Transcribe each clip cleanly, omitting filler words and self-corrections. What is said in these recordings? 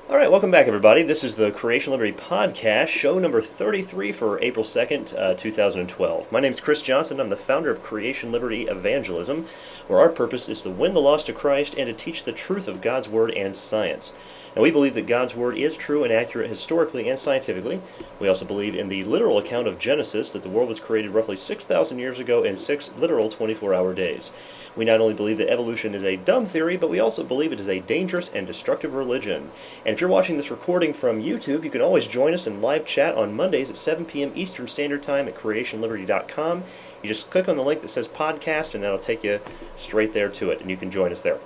All right, welcome back, everybody. This is the Creation Liberty Podcast, show number 33 for April 2nd, 2012. My name is Chris Johnson. I'm the founder of Creation Liberty Evangelism, where our purpose is to win the lost to Christ and to teach the truth of God's Word and science. Now, we believe that God's Word is true and accurate historically and scientifically. We also believe in the literal account of Genesis, that the world was created roughly 6,000 years ago in 6 literal 24-hour days. We not only believe that evolution is a dumb theory, but we also believe it is a dangerous and destructive religion. And if you're watching this recording from YouTube, you can always join us in live chat on Mondays at 7 p.m. Eastern Standard Time at creationliberty.com. You just click on the link that says podcast, and that'll take you straight there to it, and you can join us there.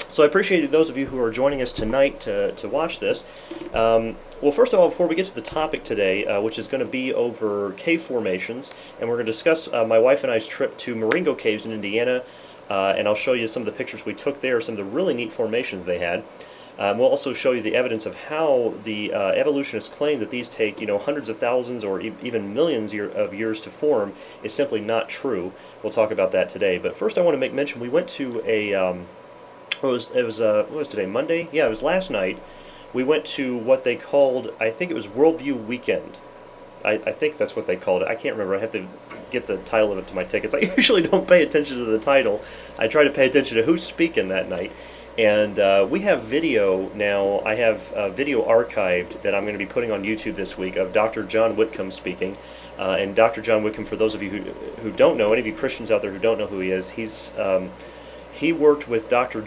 So I appreciate those of you who are joining us tonight to watch this. Well, first of all, before we get to the topic today, which is going to be over cave formations, and we're going to discuss my wife and I's trip to Marengo Caves in Indiana, and I'll show you some of the pictures we took there, some of the really neat formations they had. We'll also show you the evidence of how the evolutionists claim that these take, hundreds of thousands or even millions of years to form is simply not true. We'll talk about that today. But first, I want to make mention we went to a what was today? Monday? Yeah, it was last night. We went to what they called, I think it was Worldview Weekend. I think that's what they called it. I can't remember. I have to get the title of it to my tickets. I usually don't pay attention to the title. I try to pay attention to who's speaking that night. And we have video now. I have video archived that I'm going to be putting on YouTube this week of Dr. John Whitcomb speaking. And Dr. John Whitcomb, for those of you who don't know, any of you Christians out there who don't know who he is, he worked with Dr.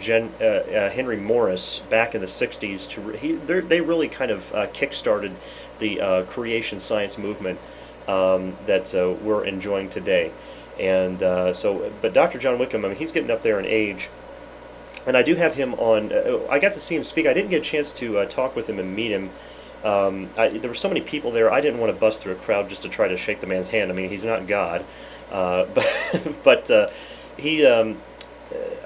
Henry Morris back in the 60s. They really kind of kick-started the creation science movement that we're enjoying today. And but Dr. John Whitcomb, I mean, he's getting up there in age. And I do have him on. I got to see him speak. I didn't get a chance to talk with him and meet him. There were so many people there. I didn't want to bust through a crowd just to try to shake the man's hand. I mean, he's not God, but he.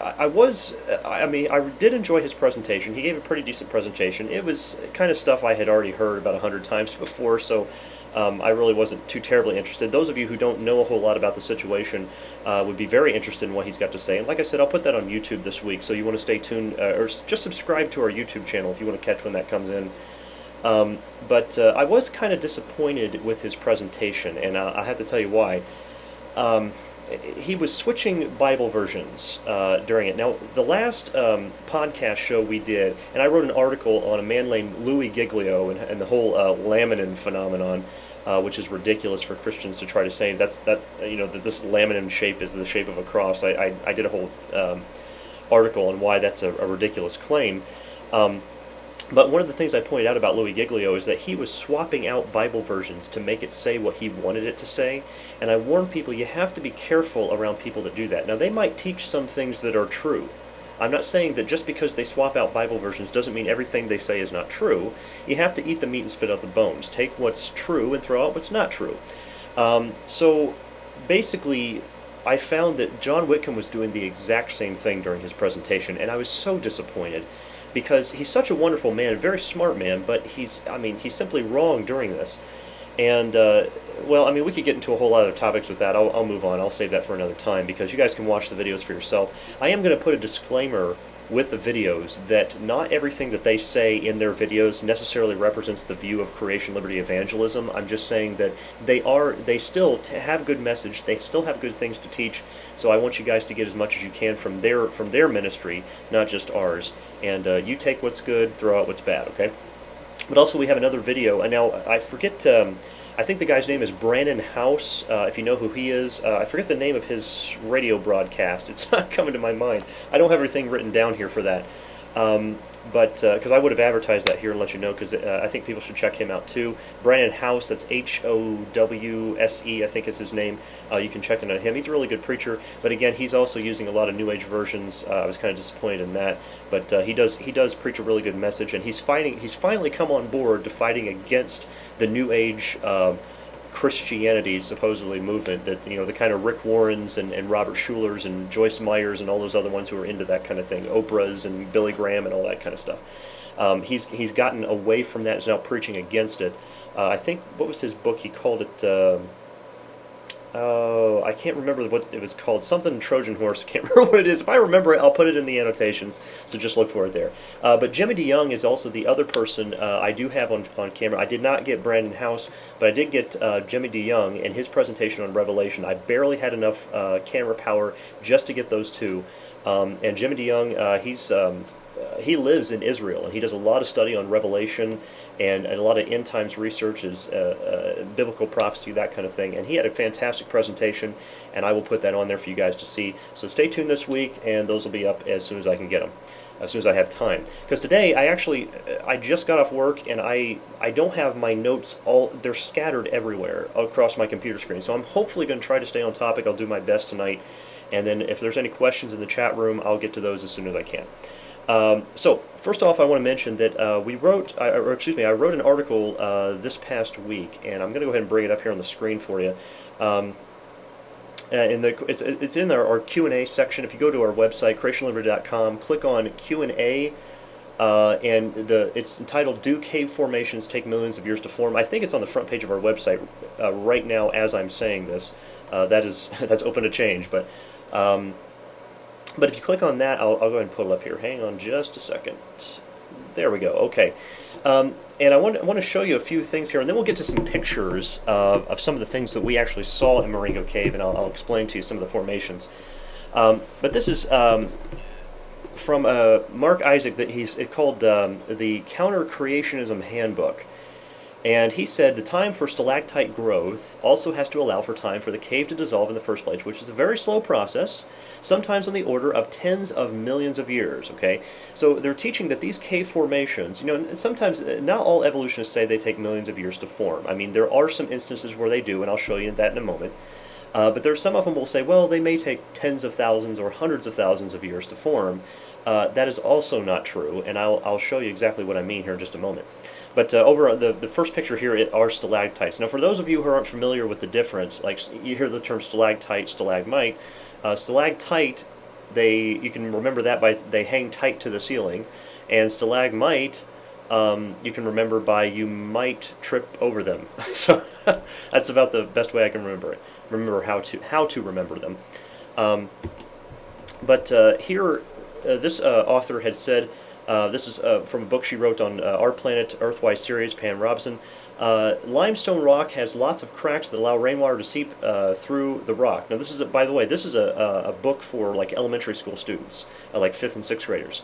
I did enjoy his presentation. He gave a pretty decent presentation. It was kind of stuff I had already heard about 100 times before, so I really wasn't too terribly interested. Those of you who don't know a whole lot about the situation would be very interested in what he's got to say. And like I said, I'll put that on YouTube this week, so you want to stay tuned, or just subscribe to our YouTube channel if you want to catch when that comes in. But I was kind of disappointed with his presentation, and I have to tell you why. He was switching Bible versions during it. Now, the last podcast show we did, and I wrote an article on a man named Louis Giglio and the whole laminin phenomenon, which is ridiculous for Christians to try to say that this laminin shape is the shape of a cross. I did a whole article on why that's a ridiculous claim. But one of the things I pointed out about Louis Giglio is that he was swapping out Bible versions to make it say what he wanted it to say. And I warn people, you have to be careful around people that do that. Now, they might teach some things that are true. I'm not saying that just because they swap out Bible versions doesn't mean everything they say is not true. You have to eat the meat and spit out the bones. Take what's true and throw out what's not true. So basically, I found that John Whitcomb was doing the exact same thing during his presentation, and I was so disappointed. Because he's such a wonderful man, a very smart man, but he's simply wrong during this. And, we could get into a whole lot of topics with that. I'll move on. I'll save that for another time, because you guys can watch the videos for yourself. I am going to put a disclaimer with the videos that not everything that they say in their videos necessarily represents the view of Creation Liberty Evangelism. I'm just saying that they still have good message, they still have good things to teach, so I want you guys to get as much as you can from their ministry, not just ours. And you take what's good, throw out what's bad, okay? But also we have another video, and now I forget, I think the guy's name is Brandon House, if you know who he is. I forget the name of his radio broadcast. It's not coming to my mind. I don't have everything written down here for that. Because I would have advertised that here and let you know, because I think people should check him out too. Brandon House, that's Howse, I think is his name. You can check into him. He's a really good preacher, but again, he's also using a lot of New Age versions. I was kind of disappointed in that, but he does preach a really good message, and he's finally come on board to fighting against the New Age Christianity supposedly movement, that the kind of Rick Warrens and Robert Schulers and Joyce Myers and all those other ones who are into that kind of thing, Oprah's and Billy Graham and all that kind of stuff. He's gotten away from that. Is now preaching against it. I think, what was his book? He called it Oh, I can't remember what it was called. Something Trojan Horse. I can't remember what it is. If I remember it, I'll put it in the annotations. So just look for it there. But Jimmy DeYoung is also the other person I do have on camera. I did not get Brandon House, but I did get Jimmy DeYoung and his presentation on Revelation. I barely had enough camera power just to get those two. And Jimmy DeYoung, he lives in Israel, and he does a lot of study on Revelation and a lot of end times research, is biblical prophecy, that kind of thing. And he had a fantastic presentation, and I will put that on there for you guys to see. So stay tuned this week, and those will be up as soon as I can get them, as soon as I have time. Because today I just got off work, and I don't have my notes they're scattered everywhere across my computer screen. So I'm hopefully going to try to stay on topic. I'll do my best tonight. And then if there's any questions in the chat room, I'll get to those as soon as I can. So first off, I want to mention that I wrote an article this past week, and I'm going to go ahead and bring it up here on the screen for you. It's in our Q&A section. If you go to our website, creationliberty.com, click on Q&A, and it's entitled "Do Cave Formations Take Millions of Years to Form?" I think it's on the front page of our website right now as I'm saying this. That's open to change, but if you click on that, I'll go ahead and pull it up here. Hang on just a second. There we go. Okay. And I want to show you a few things here, and then we'll get to some pictures of some of the things that we actually saw in Marengo Cave, and I'll explain to you some of the formations. But this is from Mark Isaac, that it's called the Counter-Creationism Handbook. And he said the time for stalactite growth also has to allow for time for the cave to dissolve in the first place, which is a very slow process, sometimes on the order of tens of millions of years, okay? So they're teaching that these cave formations, sometimes, not all evolutionists say they take millions of years to form. I mean, there are some instances where they do, and I'll show you that in a moment. But there's some of them will say, well, they may take tens of thousands or hundreds of thousands of years to form. That is also not true, and I'll show you exactly what I mean here in just a moment. But over the first picture here are stalactites. Now, for those of you who aren't familiar with the difference, like you hear the term stalactite, stalagmite. Stalactite, you can remember that by they hang tight to the ceiling, and stalagmite, you can remember by you might trip over them. So that's about the best way I can remember it. Remember how to remember them. Here, this author had said. This is from a book she wrote on Our Planet Earthwise series, Pam Robson. Limestone rock has lots of cracks that allow rainwater to seep through the rock. Now, this is, by the way, this is a book for like elementary school students, like 5th and 6th graders.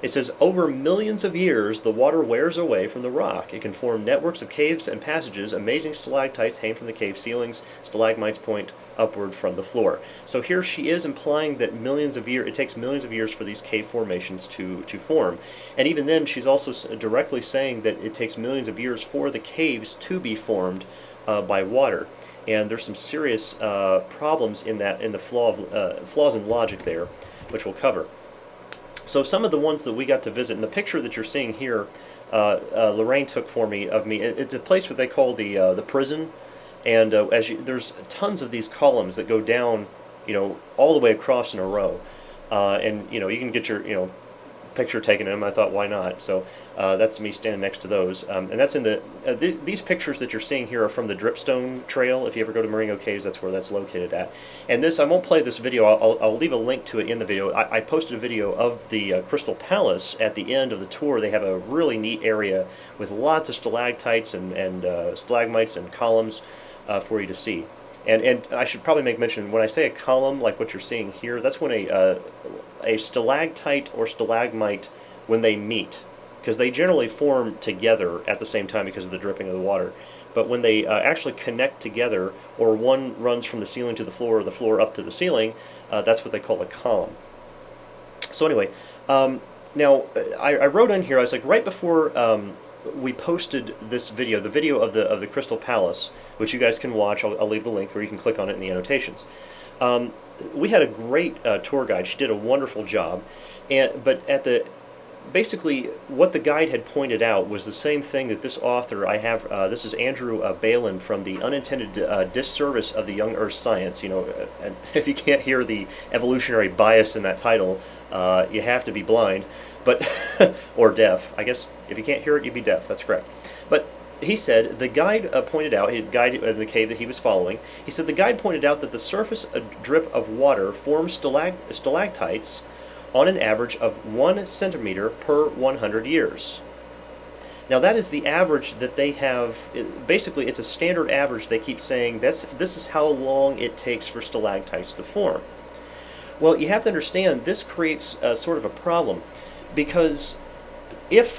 It says, over millions of years, the water wears away from the rock. It can form networks of caves and passages. Amazing stalactites hang from the cave ceilings. Stalagmites point upward from the floor. So here she is implying that it takes millions of years for these cave formations to form. And even then, she's also directly saying that it takes millions of years for the caves to be formed by water. And there's some serious problems in the flaws in logic there, which we'll cover. So some of the ones that we got to visit, in the picture that you're seeing here, Lorraine took for me of me. It's a place what they call the prison, and there's tons of these columns that go down, all the way across in a row, and you can get your picture taken in them. I thought, why not? So that's me standing next to those, and that's in these pictures that you're seeing here are from the Dripstone Trail. If you ever go to Marengo Caves, that's where that's located at. And I won't play this video. I'll leave a link to it in the video. I posted a video of the Crystal Palace at the end of the tour. They have a really neat area with lots of stalactites and stalagmites and columns for you to see. And I should probably make mention, when I say a column, like what you're seeing here, that's when a stalactite or stalagmite, when they meet, because they generally form together at the same time because of the dripping of the water. But when they actually connect together, or one runs from the ceiling to the floor or the floor up to the ceiling, that's what they call a column. So anyway, now I wrote in here, I was like, right before we posted this video, the video of the Crystal Palace, which you guys can watch. I'll leave the link, or you can click on it in the annotations. We had a great tour guide. She did a wonderful job, but basically what the guide had pointed out was the same thing that this author I have. This is Andrew Balin from the Unintended Disservice of the Young Earth Science. And if you can't hear the evolutionary bias in that title, you have to be blind, but or deaf. I guess if you can't hear it, you'd be deaf. That's correct. But he said the guide pointed out, the guide in the cave that he was following, he said the guide pointed out that the surface drip of water forms stalactites on an average of 1 centimeter per 100 years. Now that is the average that they have. Basically, it's a standard average. They keep saying this is how long it takes for stalactites to form. Well, you have to understand this creates sort of a problem, because if,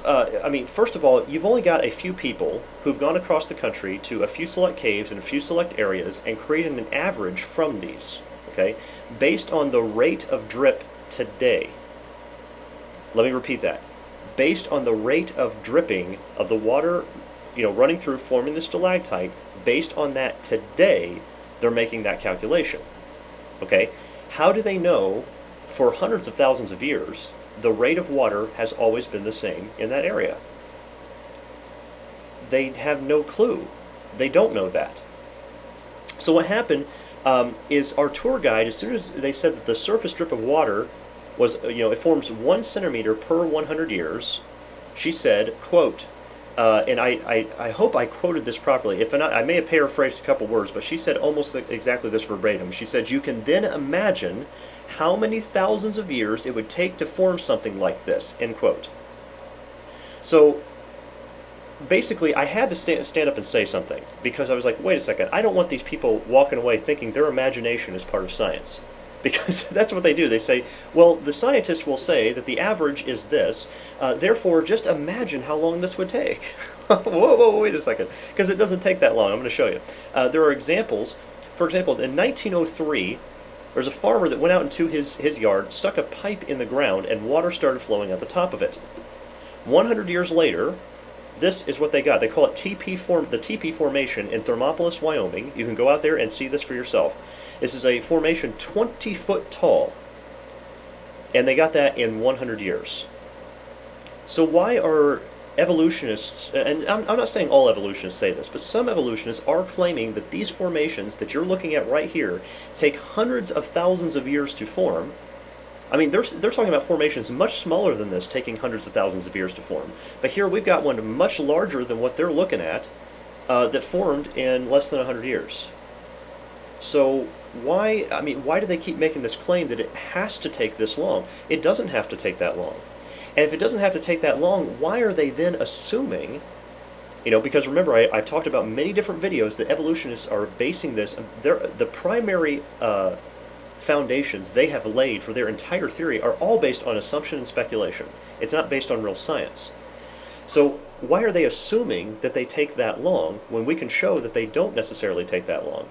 first of all, you've only got a few people who've gone across the country to a few select caves and a few select areas and created an average from these, okay, based on the rate of drip today. Let me repeat that. Based on the rate of dripping of the water, running through, forming the stalactite, based on that today, they're making that calculation, okay? How do they know for hundreds of thousands of years the rate of water has always been the same in that area? They have no clue. They don't know that. So what happened is our tour guide, as soon as they said that the surface drip of water was, it forms 1 centimeter per 100 years, she said, quote, and I hope I quoted this properly. If not, I may have paraphrased a couple words, but she said almost exactly this verbatim. She said, "You can then imagine how many thousands of years it would take to form something like this," end quote. So basically, I had to stand up and say something, because I was like, wait a second, I don't want these people walking away thinking their imagination is part of science. Because that's what they do. They say, well, the scientists will say that the average is this, therefore just imagine how long this would take. Whoa, wait a second. Because it doesn't take that long. I'm going to show you. There are examples. For example, in 1903, there's a farmer that went out into his yard, stuck a pipe in the ground, and water started flowing at the top of it. 100 years later, this is what they got. They call it the TP Formation in Thermopolis, Wyoming. You can go out there and see this for yourself. This is a formation 20 foot tall, and they got that in 100 years. So why are evolutionists, and I'm not saying all evolutionists say this, but some evolutionists are claiming that these formations that you're looking at right here take hundreds of thousands of years to form. I mean, they're talking about formations much smaller than this taking hundreds of thousands of years to form. But here we've got one much larger than what they're looking at that formed in less than 100 years. So why do they keep making this claim that it has to take this long? It doesn't have to take that long. And if it doesn't have to take that long, why are they then assuming, because remember, I've talked about many different videos that evolutionists are basing this, the primary foundations they have laid for their entire theory are all based on assumption and speculation. It's not based on real science. So why are they assuming that they take that long when we can show that they don't necessarily take that long?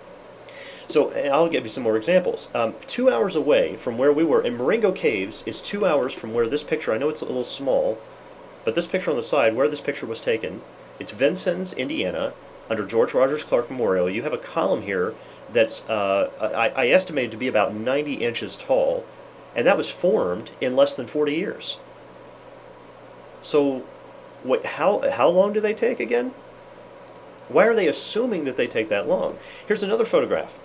So I'll give you some more examples. 2 hours away from where we were in Marengo Caves is 2 hours from where this picture, I know it's a little small, but this picture on the side, where this picture was taken, it's Vincennes, Indiana, under George Rogers Clark Memorial. You have a column here that's, I estimated to be about 90 inches tall, and that was formed in less than 40 years. So how long do they take again? Why are they assuming that they take that long? Here's another photograph.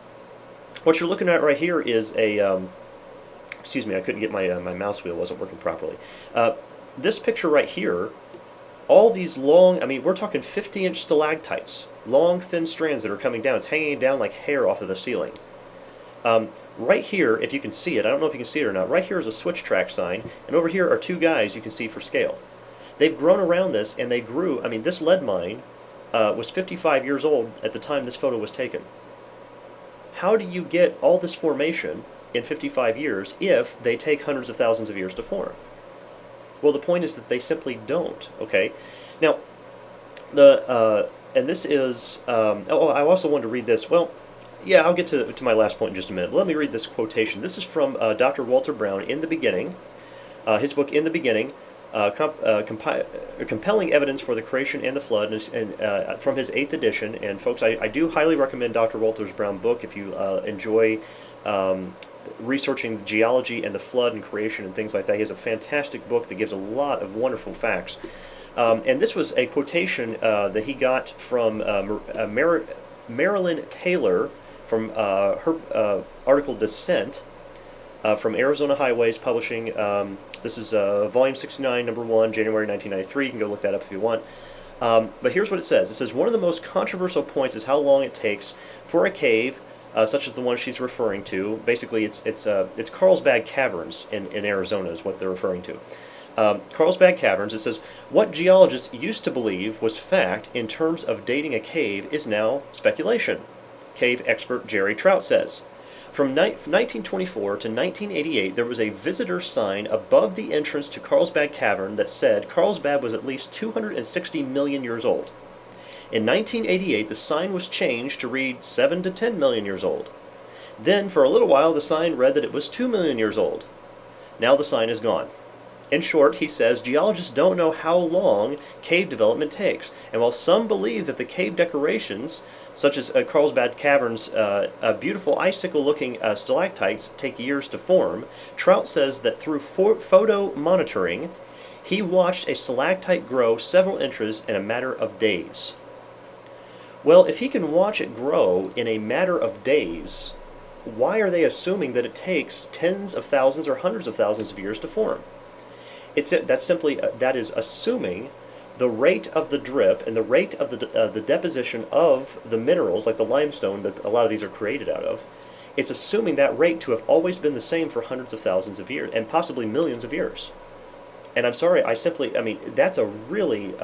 What you're looking at right here is a, excuse me, I couldn't get my mouse wheel, wasn't working properly. This picture right here, all these long, we're talking 50-inch stalactites, long, thin strands that are coming down. It's hanging down like hair off of the ceiling. Right here, if you can see it, I don't know if you can see it or not, right here is a switch track sign, and over here are 2 guys you can see for scale. They've grown around this, and they grew, this lead mine was 55 years old at the time this photo was taken. How do you get all this formation in 55 years if they take hundreds of thousands of years to form? Well, the point is that they simply don't, okay? Now, and this is, I also wanted to read this. Well, yeah, I'll get to my last point in just a minute. Let me read this quotation. This is from Dr. Walter Brown in The Beginning, his book In the Beginning, compelling evidence for the creation and the flood, and from his 8th edition. And folks, I do highly recommend Dr. Walter Brown's book if you enjoy researching geology and the flood and creation and things like that. He has a fantastic book that gives a lot of wonderful facts. And this was a quotation that he got from Marilyn Taylor from her article Descent from Arizona Highways Publishing. This is volume 69, number 1, January 1993. You can go look that up if you want. But here's what it says. It says, one of the most controversial points is how long it takes for a cave, such as the one she's referring to. Basically, it's Carlsbad Caverns in Arizona is what they're referring to. Carlsbad Caverns, it says, what geologists used to believe was fact in terms of dating a cave is now speculation. Cave expert Jerry Trout says. From 1924 to 1988, there was a visitor sign above the entrance to Carlsbad Cavern that said Carlsbad was at least 260 million years old. In 1988, the sign was changed to read 7 to 10 million years old. Then, for a little while, the sign read that it was 2 million years old. Now the sign is gone. In short, he says, geologists don't know how long cave development takes, and while some believe that the cave decorations, such as Carlsbad Caverns' beautiful icicle-looking stalactites, take years to form, Trout says that through photo monitoring, he watched a stalactite grow several inches in a matter of days. Well, if he can watch it grow in a matter of days, why are they assuming that it takes tens of thousands or hundreds of thousands of years to form? That is assuming the rate of the drip and the rate of the deposition of the minerals, like the limestone that a lot of these are created out of. It's assuming that rate to have always been the same for hundreds of thousands of years and possibly millions of years. And I'm sorry, that's a really,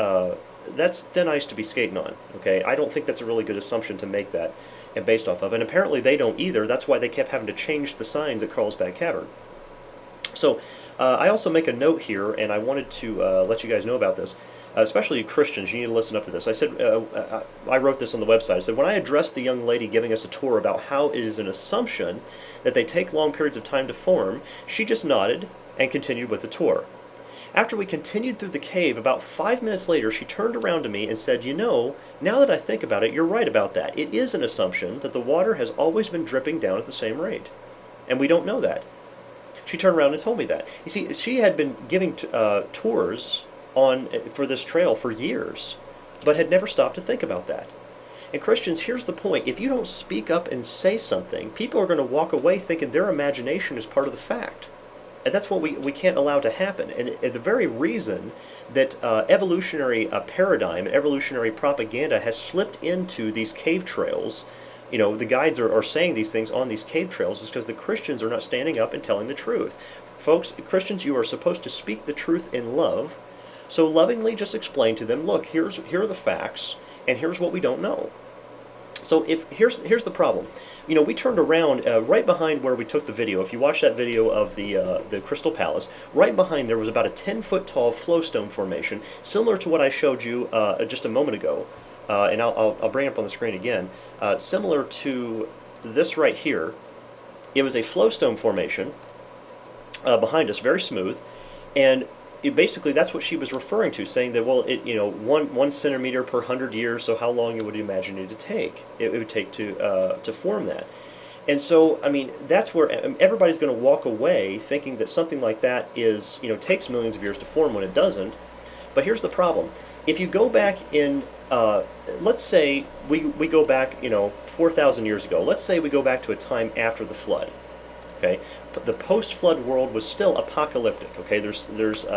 that's thin ice to be skating on, okay? I don't think that's a really good assumption to make that and based off of. And apparently they don't either. That's why they kept having to change the signs at Carlsbad Cavern. So I also make a note here, and I wanted to let you guys know about this. Especially Christians, you need to listen up to this. I said, I wrote this on the website. I said, when I addressed the young lady giving us a tour about how it is an assumption that they take long periods of time to form, she just nodded and continued with the tour. After we continued through the cave, about 5 minutes later, she turned around to me and said, you know, now that I think about it, you're right about that. It is an assumption that the water has always been dripping down at the same rate. And we don't know that. She turned around and told me that. You see, she had been giving tours for this trail for years, but had never stopped to think about that. And Christians, here's the point. If you don't speak up and say something, people are going to walk away thinking their imagination is part of the fact. And that's what we can't allow to happen. And the very reason that evolutionary paradigm, evolutionary propaganda has slipped into these cave trails, you know, the guides are saying these things on these cave trails, is because the Christians are not standing up and telling the truth. Folks, Christians, you are supposed to speak the truth in love. So lovingly just explain to them, look, here are the facts, and here's what we don't know. So here's the problem. You know, we turned around right behind where we took the video. If you watch that video of the Crystal Palace, right behind there was about a 10-foot tall flowstone formation, similar to what I showed you just a moment ago. And I'll bring it up on the screen again. Similar to this right here, it was a flowstone formation behind us, very smooth, and basically that's what she was referring to, saying that, well, one centimeter per 100 years, so how long would you imagine it to take? It would take to form that. And so, I mean, that's where everybody's going to walk away thinking that something like that takes millions of years to form when it doesn't. But here's the problem. If you go back in, let's say we go back, 4,000 years ago. Let's say we go back to a time after the flood. Okay, but the post-flood world was still apocalyptic. Okay, there's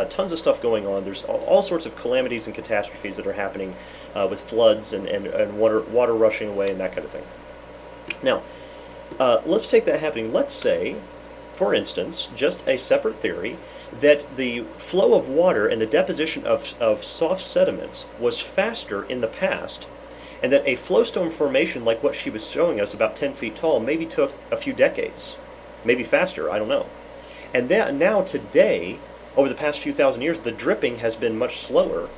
tons of stuff going on. There's all sorts of calamities and catastrophes that are happening with floods and water rushing away and that kind of thing. Now, let's take that happening. Let's say, for instance, just a separate theory, that the flow of water and the deposition of soft sediments was faster in the past, and that a flowstone formation like what she was showing us, about 10 feet tall, maybe took a few decades. Maybe faster, I don't know. And now today, over the past few thousand years, the dripping has been much slower.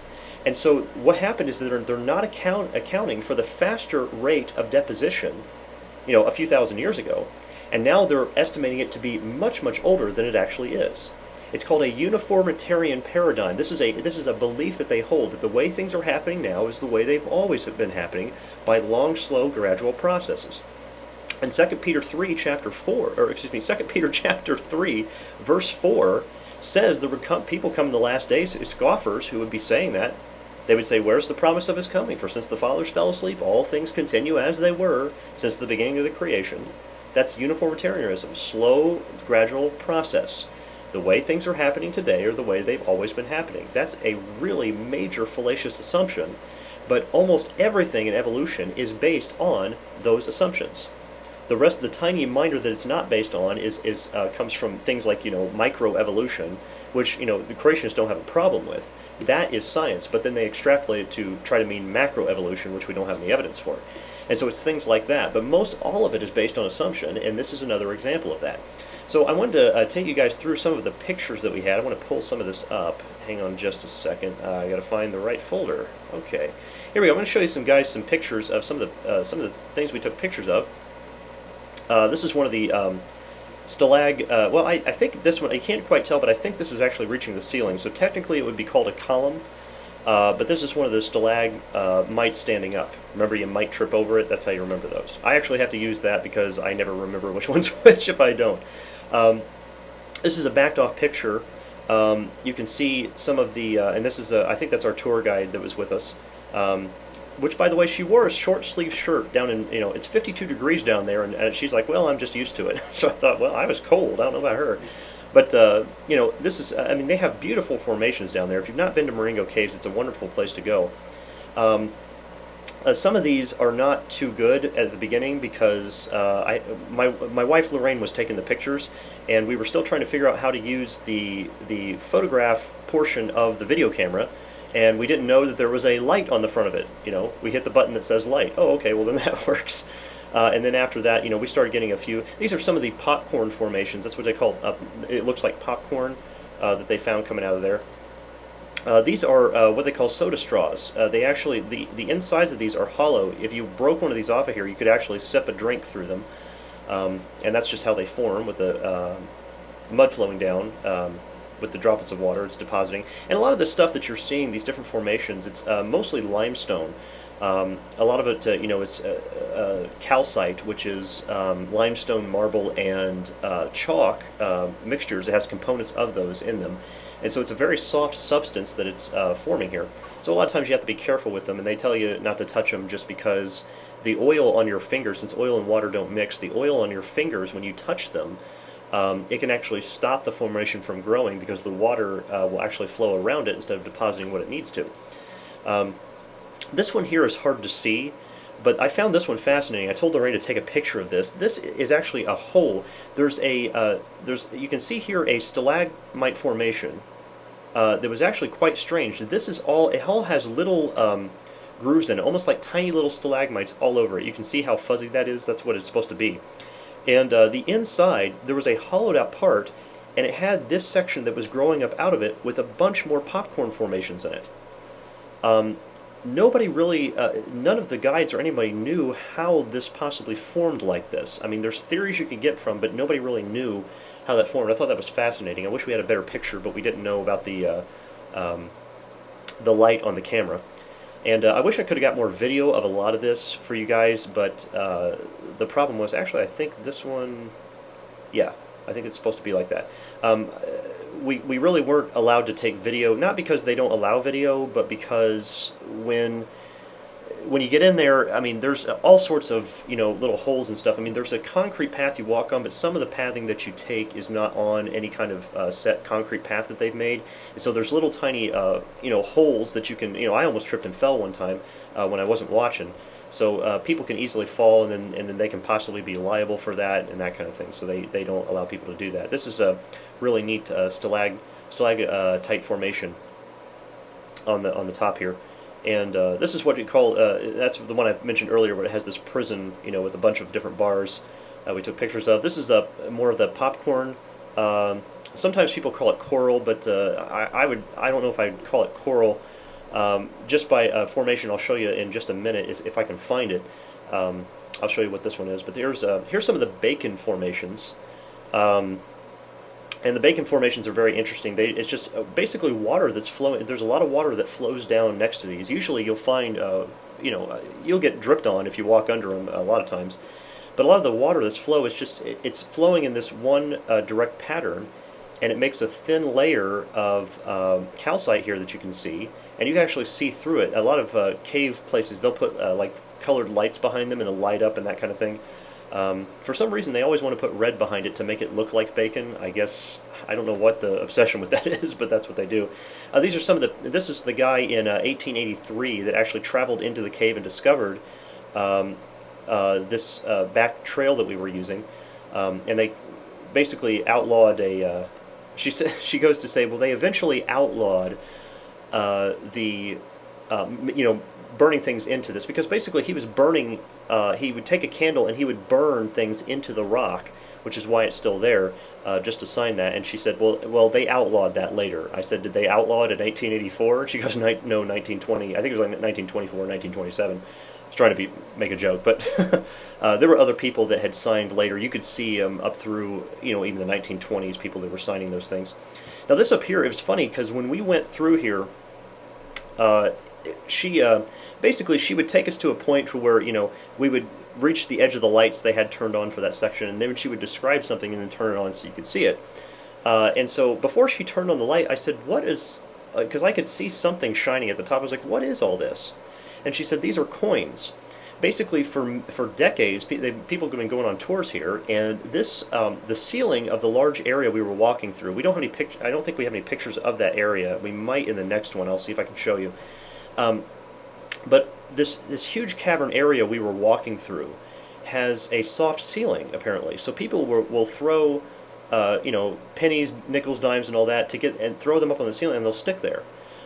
And so what happened is that they're not accounting for the faster rate of deposition, a few thousand years ago. And now they're estimating it to be much, much older than it actually is. It's called a uniformitarian paradigm. This is a belief that they hold, that the way things are happening now is the way they've always been happening, by long, slow, gradual processes. And 2 Peter chapter 3, verse 4 says people come in the last days, scoffers who would be saying that. They would say, where's the promise of his coming? For since the fathers fell asleep, all things continue as they were since the beginning of the creation. That's uniformitarianism, slow, gradual process. the way things are happening today are the way they've always been happening. That's a really major fallacious assumption, but almost everything in evolution is based on those assumptions. The rest of the tiny minor that it's not based on is comes from things like, microevolution, which, the creationists don't have a problem with. That is science, but then they extrapolate it to try to mean macroevolution, which we don't have any evidence for. And so it's things like that, but most all of it is based on assumption, and this is another example of that. So I wanted to take you guys through some of the pictures that we had. I want to pull some of this up. Hang on just a second. I got to find the right folder. Okay, here we go. I'm going to show you some pictures of some of the things we took pictures of. This is one of the stalag. Well, I think this one, I can't quite tell, but I think this is actually reaching the ceiling. So technically, it would be called a column. But this is one of the stalagmites standing up. Remember, you might trip over it. That's how you remember those. I actually have to use that because I never remember which one's which if I don't. This is a backed off picture. You can see some of the, and this is, I think that's our tour guide that was with us. Which, by the way, she wore a short sleeve shirt down in, it's 52 degrees down there, and she's like, well, I'm just used to it. So I thought, well, I was cold. I don't know about her. But, this is, I mean, they have beautiful formations down there. If you've not been to Marengo Caves, it's a wonderful place to go. Some of these are not too good at the beginning because my wife Lorraine was taking the pictures, and we were still trying to figure out how to use the photograph portion of the video camera, and we didn't know that there was a light on the front of it. We hit the button that says light. Oh, okay, well then that works. And then after that, we started getting a few. These are some of the popcorn formations. That's what they call. It looks like popcorn that they found coming out of there. These are what they call soda straws. They actually, the insides of these are hollow. If you broke one of these off of here, you could actually sip a drink through them. And that's just how they form with the mud flowing down. With the droplets of water, it's depositing. And a lot of the stuff that you're seeing, these different formations, it's mostly limestone. A lot of it, is calcite, which is limestone, marble, and chalk mixtures. It has components of those in them. And so it's a very soft substance that it's forming here. So a lot of times you have to be careful with them, and they tell you not to touch them just because the oil on your fingers, since oil and water don't mix, the oil on your fingers, when you touch them, it can actually stop the formation from growing because the water will actually flow around it instead of depositing what it needs to. This one here is hard to see, but I found this one fascinating. I told Lorraine to take a picture of this. This is actually a hole. There's you can see here a stalagmite formation that was actually quite strange. This is all, it all has little grooves in it, almost like tiny little stalagmites all over it. You can see how fuzzy that is. That's what it's supposed to be. And the inside, there was a hollowed out part, and it had this section that was growing up out of it with a bunch more popcorn formations in it. Nobody really, none of the guides or anybody knew how this possibly formed like this. I mean, there's theories you can get from, but nobody really knew how that formed. I thought that was fascinating. I wish we had a better picture, but we didn't know about the light on the camera. And I wish I could have got more video of a lot of this for you guys, but the problem was, actually, I think this one, yeah, I think it's supposed to be like that. We really weren't allowed to take video, not because they don't allow video, but because when you get in there, I mean, there's all sorts of, little holes and stuff. I mean, there's a concrete path you walk on, but some of the pathing that you take is not on any kind of set concrete path that they've made. And so there's little tiny, holes that you can, I almost tripped and fell one time when I wasn't watching. So people can easily fall, and then they can possibly be liable for that and that kind of thing. So they don't allow people to do that. This is a really neat stalactite formation on the top here. And this is what we call, that's the one I mentioned earlier, where it has this prison, with a bunch of different bars we took pictures of. This is more of the popcorn. Sometimes people call it coral, but I don't know if I'd call it coral. Just by formation, I'll show you in just a minute if I can find it. I'll show you what this one is. But here's some of the bacon formations. And the bacon formations are very interesting. It's just basically water that's flowing. There's a lot of water that flows down next to these. Usually you'll find, you'll get dripped on if you walk under them a lot of times. But a lot of the water that's it's flowing in this one direct pattern, and it makes a thin layer of calcite here that you can see, and you can actually see through it. A lot of cave places, they'll put like colored lights behind them and it'll light up and that kind of thing. For some reason, they always want to put red behind it to make it look like bacon. I guess I don't know what the obsession with that is, but that's what they do. These are some of the. This is the guy in 1883 that actually traveled into the cave and discovered this back trail that we were using, and they basically outlawed a. She said she goes to say, well, they eventually outlawed the burning things into this, because basically he was burning. He would take a candle and he would burn things into the rock, which is why it's still there, just to sign that. And she said, well, they outlawed that later. I said, did they outlaw it in 1884? She goes, no, 1920. I think it was like 1924, 1927. I was trying to make a joke, but there were other people that had signed later. You could see up through, even the 1920s, people that were signing those things. Now this up here, it was funny because when we went through here, she basically she would take us to a point where we would reach the edge of the lights they had turned on for that section, and then she would describe something and then turn it on so you could see it. And so before she turned on the light, I said, "What is?" Because I could see something shining at the top. I was like, "What is all this?" And she said, "These are coins." Basically, for decades, people have been going on tours here, and this the ceiling of the large area we were walking through. We don't have any I don't think we have any pictures of that area. We might in the next one. I'll see if I can show you. But this huge cavern area we were walking through has a soft ceiling apparently. So people will throw pennies, nickels, dimes, and all that and throw them up on the ceiling, and they'll stick there.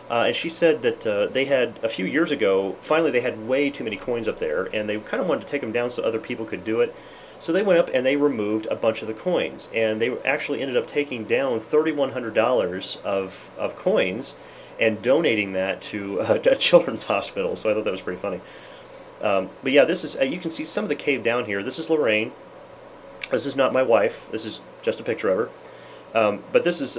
And she said that they had, a few years ago, finally they had way too many coins up there, and they kind of wanted to take them down so other people could do it. So they went up and they removed a bunch of the coins, and they actually ended up taking down $3,100 of coins and donating that to a children's hospital. So I thought that was pretty funny. But yeah, this is you can see some of the cave down here. This is Lorraine. This is not my wife. This is just a picture of her. But this is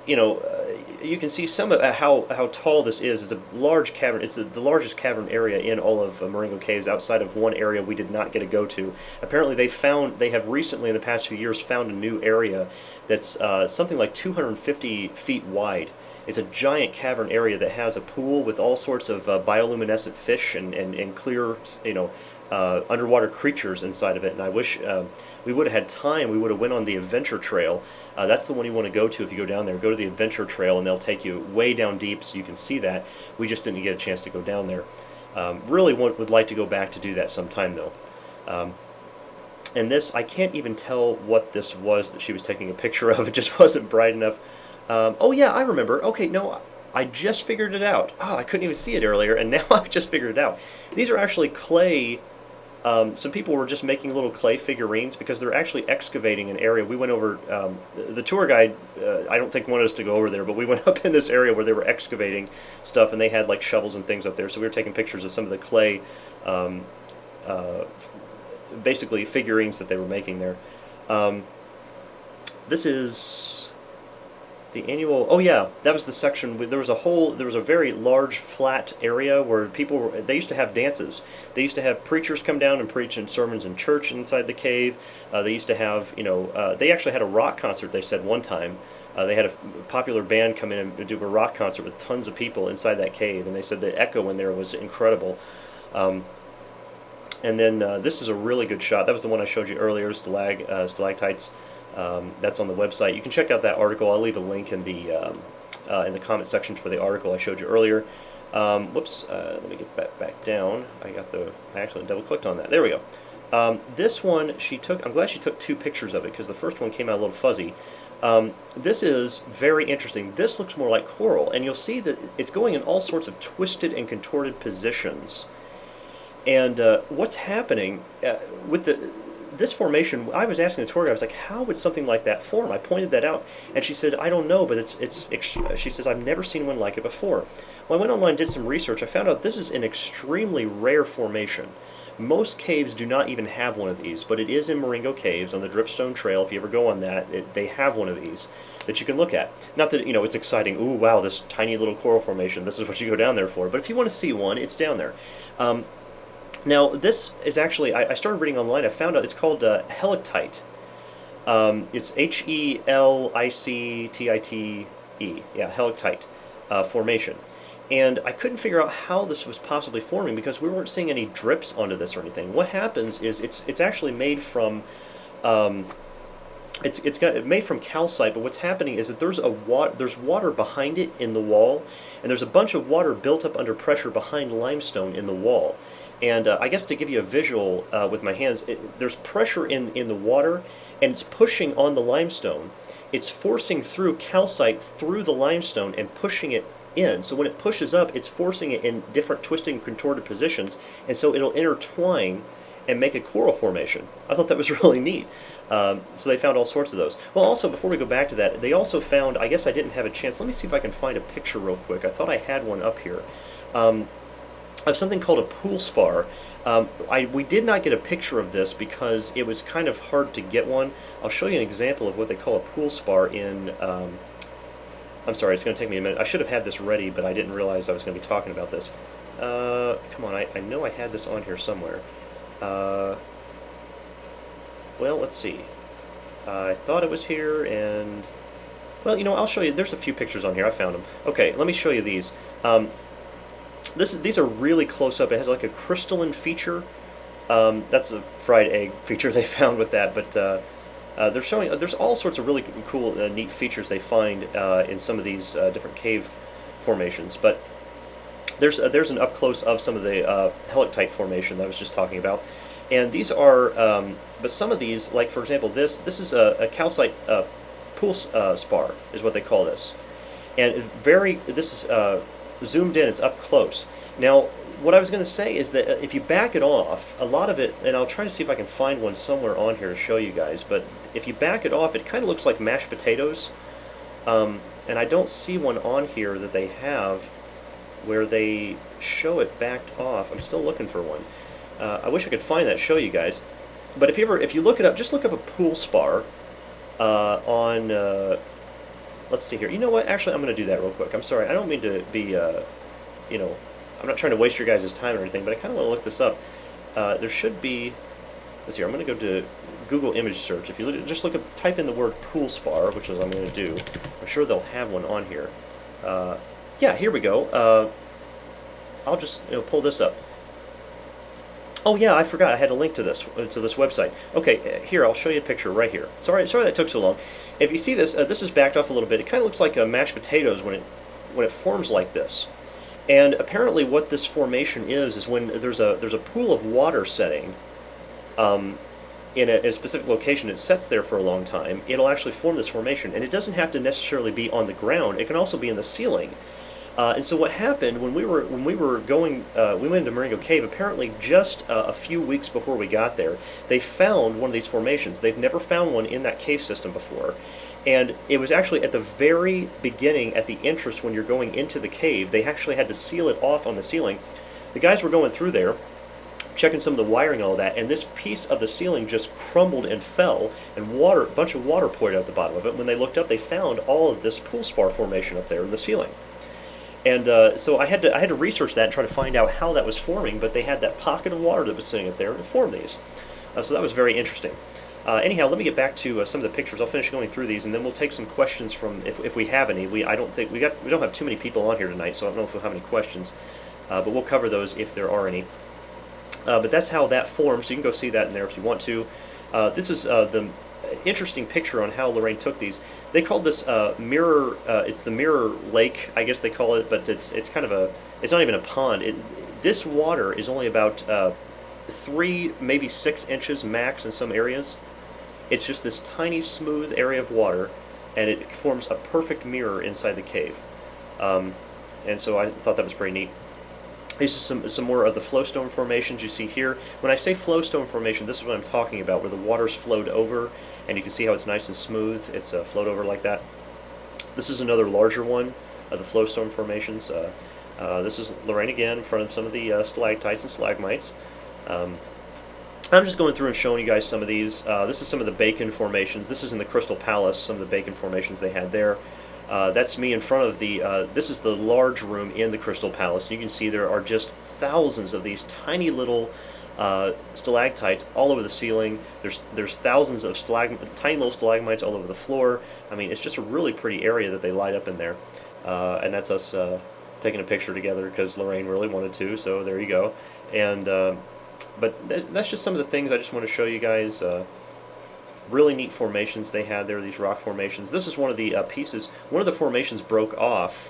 you can see some of how tall this is. It's a large cavern. It's the largest cavern area in all of Marengo Caves, outside of one area we did not get to go to. Apparently they have recently in the past few years found a new area that's something like 250 feet wide. It's a giant cavern area that has a pool with all sorts of bioluminescent fish and clear underwater creatures inside of it. And I wish we would have had time. We would have went on the adventure trail. That's the one you want to go to if you go down there. Go to the adventure trail, and they'll take you way down deep so you can see that. We just didn't get a chance to go down there. Really would like to go back to do that sometime, though. And this, I can't even tell what this was that she was taking a picture of. It just wasn't bright enough. Oh yeah, I remember. Okay, no, I just figured it out. Oh, I couldn't even see it earlier, and now I've just figured it out. These are actually clay. Some people were just making little clay figurines because they're actually excavating an area. We went over, the tour guide, I don't think wanted us to go over there, but we went up in this area where they were excavating stuff, and they had like shovels and things up there, so we were taking pictures of some of the clay, basically figurines that they were making there. This is the annual. Oh yeah, that was the section. There was a very large flat area where they used to have dances. They used to have preachers come down and preach in sermons in church inside the cave. They used to have, they actually had a rock concert. They said one time. They had a popular band come in and do a rock concert with tons of people inside that cave, and they said the echo in there was incredible. And then this is a really good shot. That was the one I showed you earlier, stalactites. That's on the website. You can check out that article. I'll leave a link in the comment section for the article I showed you earlier. Whoops, let me get back down. I actually double clicked on that. There we go. This one I'm glad she took two pictures of it, because the first one came out a little fuzzy. This is very interesting. This looks more like coral, and you'll see that it's going in all sorts of twisted and contorted positions. And what's happening with this formation, I was asking the tour guide, I was like, how would something like that form? I pointed that out, and she said, I don't know, but she says, I've never seen one like it before. Well, I went online and did some research. I found out this is an extremely rare formation. Most caves do not even have one of these, but it is in Marengo Caves on the Dripstone Trail. If you ever go on that, they have one of these that you can look at. Not that, it's exciting, ooh, wow, this tiny little coral formation, this is what you go down there for, but if you want to see one, it's down there. Now, this is actually, I started reading online, I found out it's called helictite. It's Helictite, yeah, helictite formation. And I couldn't figure out how this was possibly forming because we weren't seeing any drips onto this or anything. What happens is it's actually made from um, it's made from calcite, but what's happening is that there's water behind it in the wall, and there's a bunch of water built up under pressure behind limestone in the wall. And I guess to give you a visual with my hands, there's pressure in the water, and it's pushing on the limestone. It's forcing through calcite through the limestone and pushing it in. So when it pushes up, it's forcing it in different twisting and contorted positions, and so it'll intertwine and make a coral formation. I thought that was really neat. So they found all sorts of those. Well, also, before we go back to that, they also found, I guess I didn't have a chance, let me see if I can find a picture real quick. I thought I had one up here. Of something called a pool spar. We did not get a picture of this because it was kind of hard to get one. I'll show you an example of what they call a pool spar in, I'm sorry, it's going to take me a minute. I should have had this ready, but I didn't realize I was going to be talking about this. Come on, I know I had this on here somewhere. Well, let's see. I thought it was here, and... Well, you know, I'll show you. There's a few pictures on here. I found them. Okay, let me show you these. These are really close up. It has like a crystalline feature. That's a fried egg feature they found with that, but they're showing... there's all sorts of really cool, neat features they find in some of these different cave formations, but there's an up-close of some of the helictite formation that I was just talking about. And these are, but some of these, like for example, this is a calcite pool spar, is what they call this. And this is zoomed in, it's up close. Now, what I was going to say is that if you back it off, a lot of it, and I'll try to see if I can find one somewhere on here to show you guys, but if you back it off, it kind of looks like mashed potatoes. And I don't see one on here that they have where they show it backed off. I'm still looking for one. I wish I could find that, show you guys. But if you look it up, just look up a pool spar on. Let's see here. You know what? Actually, I'm going to do that real quick. I'm sorry. I don't mean to be, you know, I'm not trying to waste your guys' time or anything, but I kind of want to look this up. There should be. Let's see. I'm going to go to Google image search. If you just type in the word pool spar, which is what I'm going to do. I'm sure they'll have one on here. Yeah, here we go. I'll just pull this up. Oh yeah, I forgot I had a link to this website. Okay, here I'll show you a picture right here. Sorry that took so long. If you see this, this is backed off a little bit. It kind of looks like mashed potatoes when it forms like this. And apparently, what this formation is when there's a pool of water setting in a specific location. It sets there for a long time. It'll actually form this formation, and it doesn't have to necessarily be on the ground. It can also be in the ceiling. And so what happened when we were going, we went into Marengo Cave. Apparently, just a few weeks before we got there, they found one of these formations. They've never found one in that cave system before, and it was actually at the very beginning, at the entrance when you're going into the cave. They actually had to seal it off on the ceiling. The guys were going through there, checking some of the wiring and all that, and this piece of the ceiling just crumbled and fell, and a bunch of water poured out the bottom of it. When they looked up, they found all of this pool spar formation up there in the ceiling. And so I had to research that and try to find out how that was forming, but they had that pocket of water that was sitting up there and it formed these. So that was very interesting. Anyhow, let me get back to some of the pictures. I'll finish going through these, and then we'll take some questions from if we have any. We don't have too many people on here tonight, so I don't know if we'll have any questions, but we'll cover those if there are any. But that's how that forms. So you can go see that in there if you want to. This is the interesting picture on how Lorraine took these. They called this mirror. It's the mirror lake, I guess they call it, but it's kind of it's not even a pond. This water is only about 3, maybe 6 inches max in some areas. It's just this tiny, smooth area of water, and it forms a perfect mirror inside the cave. And so I thought that was pretty neat. These are some more of the flowstone formations you see here. When I say flowstone formation, this is what I'm talking about, where the water's flowed over, and you can see how it's nice and smooth. It's flowed over like that. This is another larger one of the flowstone formations. This is Lorraine again in front of some of the stalactites and stalagmites. I'm just going through and showing you guys some of these. This is some of the bacon formations. This is in the Crystal Palace, some of the bacon formations they had there. That's me in front of the, this is the large room in the Crystal Palace. You can see there are just thousands of these tiny little stalactites all over the ceiling. There's thousands of tiny little stalagmites all over the floor. I mean, it's just a really pretty area that they light up in there. And that's us taking a picture together because Lorraine really wanted to, so there you go. And but that's just some of the things I just want to show you guys. Really neat formations they had there, these rock formations. This is one of the pieces. One of the formations broke off,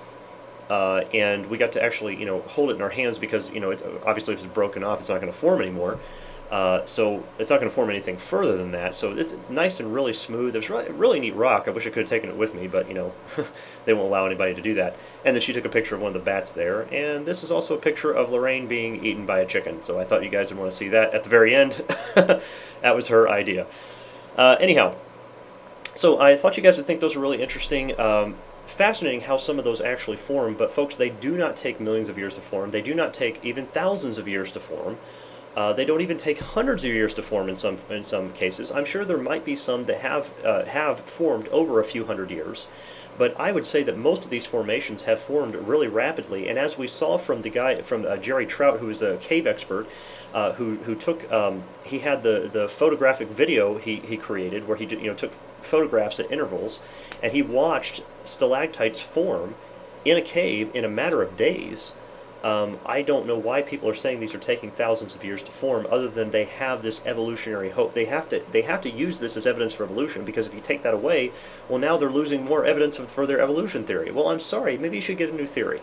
and we got to actually, hold it in our hands because, it's, obviously if it's broken off, it's not going to form anymore. So it's not going to form anything further than that. So it's nice and really smooth. It's really neat rock. I wish I could have taken it with me, but they won't allow anybody to do that. And then she took a picture of one of the bats there. And this is also a picture of Lorraine being eaten by a chicken. So I thought you guys would want to see that at the very end. That was her idea. Anyhow, so I thought you guys would think those were really interesting. Fascinating how some of those actually form. But folks, they do not take millions of years to form. They do not take even thousands of years to form. They don't even take hundreds of years to form in some cases. I'm sure there might be some that have formed over a few hundred years, but I would say that most of these formations have formed really rapidly. And as we saw from the guy from Jerry Trout, who is a cave expert, who took he had the photographic video he created where he took photographs at intervals, and he watched stalactites form in a cave in a matter of days. I don't know why people are saying these are taking thousands of years to form, other than they have this evolutionary hope. They have to use this as evidence for evolution, because if you take that away, well, now they're losing more evidence for their evolution theory. Well, I'm sorry, maybe you should get a new theory.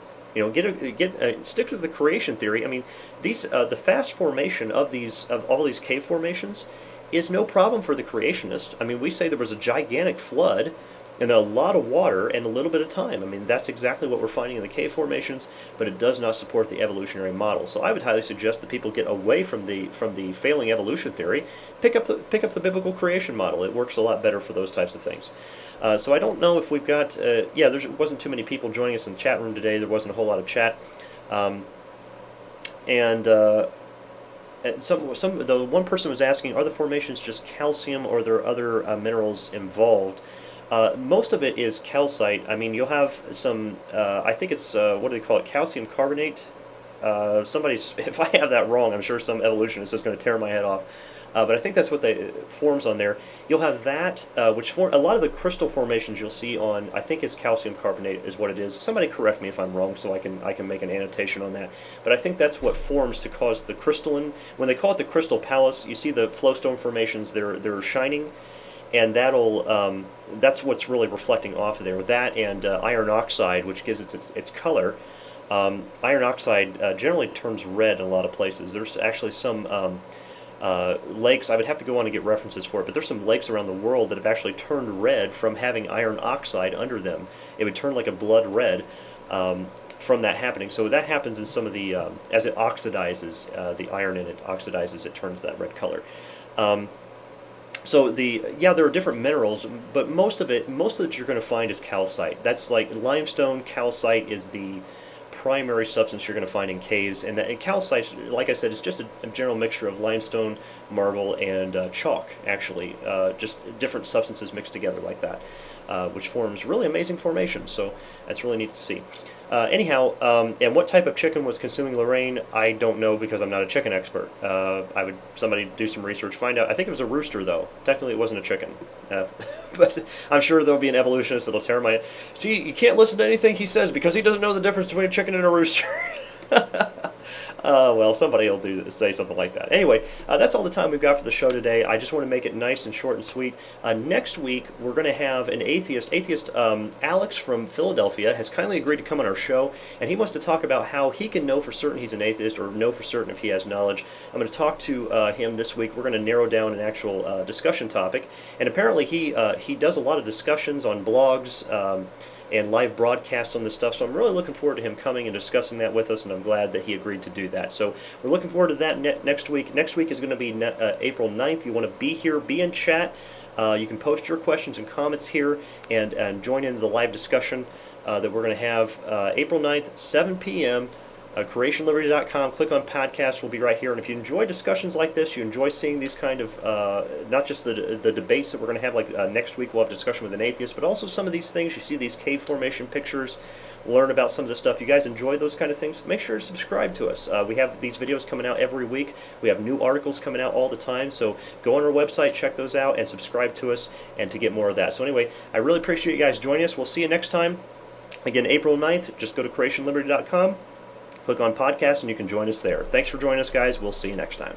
Stick to the creation theory. I mean, the fast formation of all these cave formations is no problem for the creationists. I mean, we say there was a gigantic flood and a lot of water and a little bit of time. I mean, that's exactly what we're finding in the cave formations, but it does not support the evolutionary model. So I would highly suggest that people get away from the failing evolution theory, pick up the biblical creation model. It works a lot better for those types of things. So I don't know if we've got there wasn't too many people joining us in the chat room today. There wasn't a whole lot of chat, and the one person was asking, are the formations just calcium or are there other minerals involved? Most of it is calcite. I mean, you'll have some, I think it's, what do they call it, calcium carbonate? If I have that wrong, I'm sure some evolutionist is going to tear my head off. But I think that's what forms on there. You'll have that, which form a lot of the crystal formations you'll see on, I think is calcium carbonate is what it is. Somebody correct me if I'm wrong, so I can make an annotation on that. But I think that's what forms to cause the crystalline. When they call it the crystal palace, you see the flowstone formations. They're shining, and that's what's really reflecting off of there. That and iron oxide, which gives its color. Iron oxide generally turns red in a lot of places. There's actually some lakes, I would have to go on and get references for it, but there's some lakes around the world that have actually turned red from having iron oxide under them. It would turn like a blood red from that happening. So that happens in some of the, as it oxidizes, the iron in it oxidizes, it turns that red color. So there are different minerals, but most of it you're going to find is calcite. That's like limestone. Calcite is the primary substance you're going to find in caves, and calcite, like I said, is just a general mixture of limestone, marble, and chalk. Actually, just different substances mixed together like that, which forms really amazing formations. So that's really neat to see. Anyhow, and what type of chicken was consuming Lorraine, I don't know, because I'm not a chicken expert. Somebody do some research, find out. I think it was a rooster, though. Technically, it wasn't a chicken. But I'm sure there'll be an evolutionist that'll tear my... See, you can't listen to anything he says because he doesn't know the difference between a chicken and a rooster. Well, somebody will say something like that. Anyway, that's all the time we've got for the show today. I just want to make it nice and short and sweet. Next week, we're going to have an atheist. Alex from Philadelphia has kindly agreed to come on our show, and he wants to talk about how he can know for certain he's an atheist, or know for certain if he has knowledge. I'm going to talk to him this week. We're going to narrow down an actual discussion topic, and apparently he does a lot of discussions on blogs, and live broadcast on this stuff. So I'm really looking forward to him coming and discussing that with us, and I'm glad that he agreed to do that. So we're looking forward to that next week. Next week is going to be April 9th. You want to be here, be in chat. You can post your questions and comments here and join in the live discussion that we're going to have April 9th, 7 p.m., creationliberty.com. Click on podcast. We'll be right here. And if you enjoy discussions like this, you enjoy seeing these kind of, not just the debates that we're going to have, like next week we'll have discussion with an atheist, but also some of these things. You see these cave formation pictures, learn about some of the stuff. You guys enjoy those kind of things? Make sure to subscribe to us. We have these videos coming out every week. We have new articles coming out all the time. So go on our website, check those out, and subscribe to us and to get more of that. So anyway, I really appreciate you guys joining us. We'll see you next time. Again, April 9th, just go to creationliberty.com, click on podcast, and you can join us there. Thanks for joining us, guys. We'll see you next time.